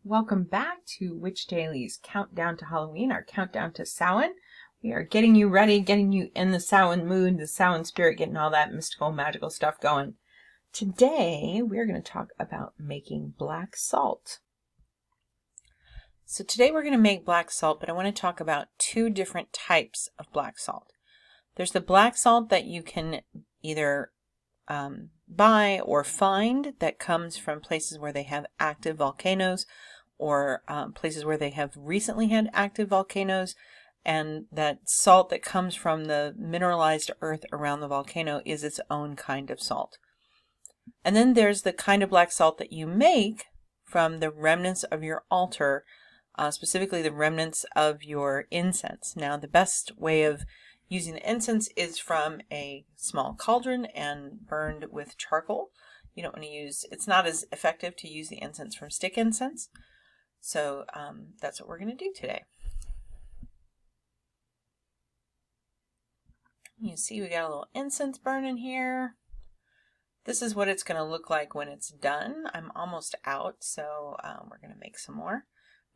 Welcome back to Witch Dailies Countdown to Halloween, our countdown to Samhain. We are getting you ready, getting you in the Samhain mood, the Samhain spirit, getting all that mystical, magical stuff going. Today, we're going to talk about making black salt. So today we're going to make black salt, but I want to talk about two different types of black salt. There's the black salt that you can either buy or find that comes from places where they have active volcanoes or places where they have recently had active volcanoes, and that salt that comes from the mineralized earth around the volcano is its own kind of salt. And then there's the kind of black salt that you make from the remnants of your altar, specifically the remnants of your incense. Now, the best way of using the incense is from a small cauldron and burned with charcoal. You don't want to use, it's not as effective to use the incense from stick incense. So that's what we're going to do today. You see we got a little incense burning here. This is what it's going to look like when it's done. I'm almost out, so we're going to make some more.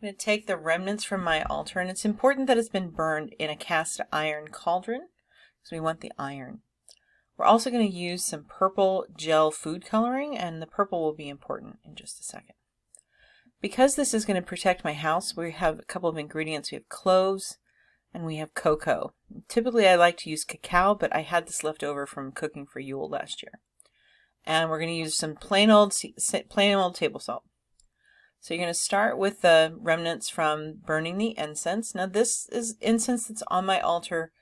I'm going to take the remnants from my altar, and it's important that it's been burned in a cast iron cauldron because we want the iron. We're also going to use some purple gel food coloring, and the purple will be important in just a second. Because this is going to protect my house, we have a couple of ingredients. We have cloves and we have cocoa. Typically I like to use cacao, but I had this left over from cooking for Yule last year. And we're going to use some plain old table salt. So you're going to start with the remnants from burning the incense. Now this is incense that's on my altar.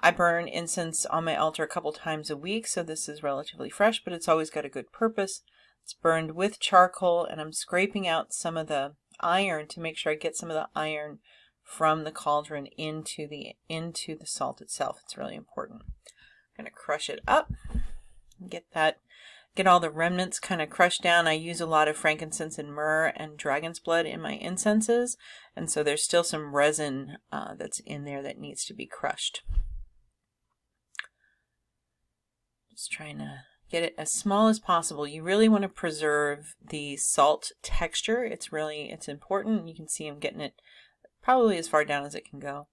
I burn incense on my altar a couple times a week, so this is relatively fresh, but it's always got a good purpose. It's burned with charcoal, and I'm scraping out some of the iron to make sure I get some of the iron from the cauldron into the salt itself. It's really important. I'm going to crush it up and get all the remnants kind of crushed down. I use a lot of frankincense and myrrh and dragon's blood in my incenses, and so there's still some resin that's in there that needs to be crushed. Just trying to get it as small as possible. You really want to preserve the salt texture. It's important. You can see I'm getting it probably as far down as it can go.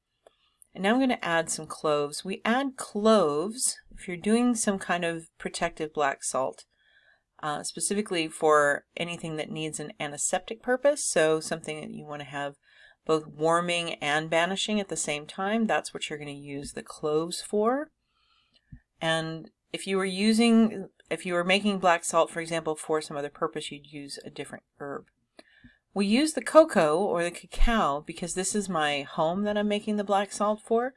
And now I'm going to add some cloves. We add cloves if you're doing some kind of protective black salt, specifically for anything that needs an antiseptic purpose. So something that you want to have both warming and banishing at the same time. That's what you're going to use the cloves for. And if you were making black salt, for example, for some other purpose, you'd use a different herb. We use the cocoa or the cacao because this is my home that I'm making the black salt for.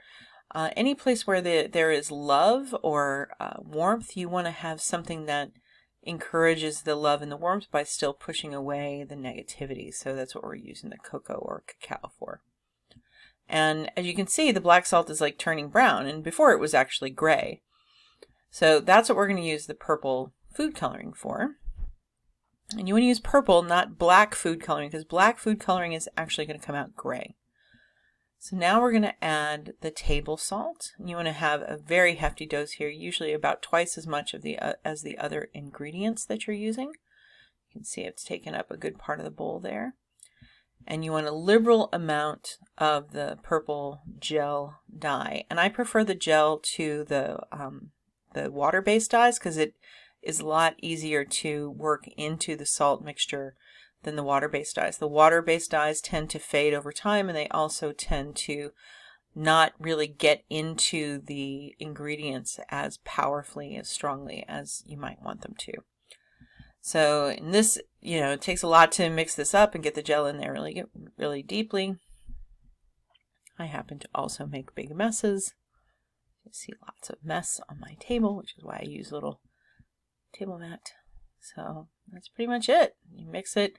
Any place where there is love or warmth, you want to have something that encourages the love and the warmth by still pushing away the negativity. So that's what we're using the cocoa or cacao for. And as you can see, the black salt is like turning brown, and before it was actually gray. So that's what we're going to use the purple food coloring for. And you want to use purple, not black food coloring, because black food coloring is actually going to come out gray. So now we're going to add the table salt. You want to have a very hefty dose here, usually about twice as much as the other ingredients that you're using. You can see it's taken up a good part of the bowl there. And you want a liberal amount of the purple gel dye. And I prefer the gel to the water-based dyes because it is a lot easier to work into the salt mixture than the water-based dyes. The water-based dyes tend to fade over time, and they also tend to not really get into the ingredients as powerfully, as strongly as you might want them to. So in this, it takes a lot to mix this up and get the gel in there really deeply. I happen to also make big messes. You see lots of mess on my table, which is why I use a little table mat. So that's pretty much it. You mix it.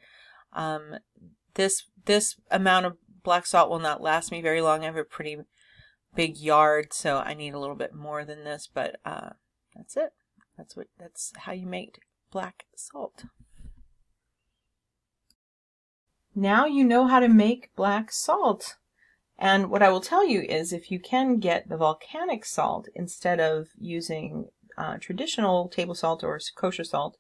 This amount of black salt will not last me very long. I have a pretty big yard, so I need a little bit more than this, but that's it. That's how you make black salt. Now you know how to make black salt. And what I will tell you is if you can get the volcanic salt instead of using traditional table salt or kosher salt,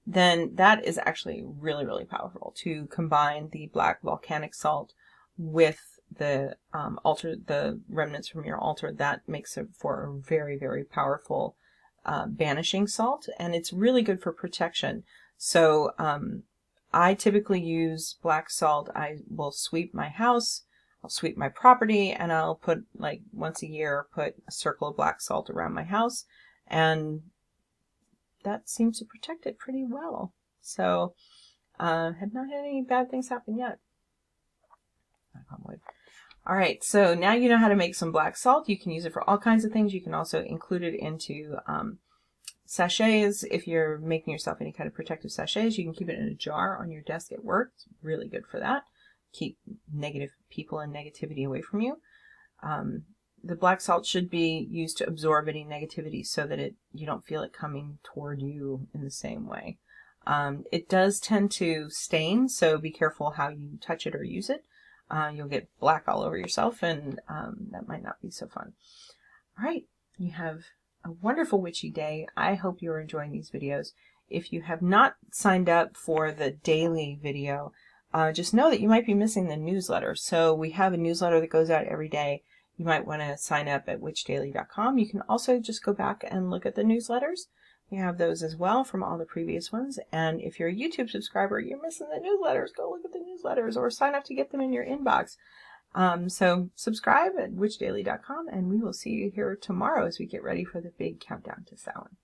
then that is actually really, really powerful to combine the black volcanic salt with the the remnants from your altar. That makes it for a very, very powerful banishing salt, and it's really good for protection. So I typically use black salt. I will sweep my house, I'll sweep my property, and I'll put, like, once a year, put a circle of black salt around my house, and that seems to protect it pretty well. So have not had any bad things happen yet. All right, so now you know how to make some black salt. You can use it for all kinds of things. You can also include it into sachets. If you're making yourself any kind of protective sachets, you can keep it in a jar on your desk at work. It's really good for that. Keep negative people and negativity away from you. The black salt should be used to absorb any negativity so that you don't feel it coming toward you in the same way. It does tend to stain, so be careful how you touch it or use it. You'll get black all over yourself, and that might not be so fun. All right, you have a wonderful witchy day. I hope you're enjoying these videos. If you have not signed up for the daily video, just know that you might be missing the newsletter. So we have a newsletter that goes out every day. You might want to sign up at witchdaily.com. You can also just go back and look at the newsletters. We have those as well from all the previous ones. And if you're a YouTube subscriber, you're missing the newsletters. Go look at the newsletters or sign up to get them in your inbox. So subscribe at witchdaily.com, and we will see you here tomorrow as we get ready for the big countdown to Samhain.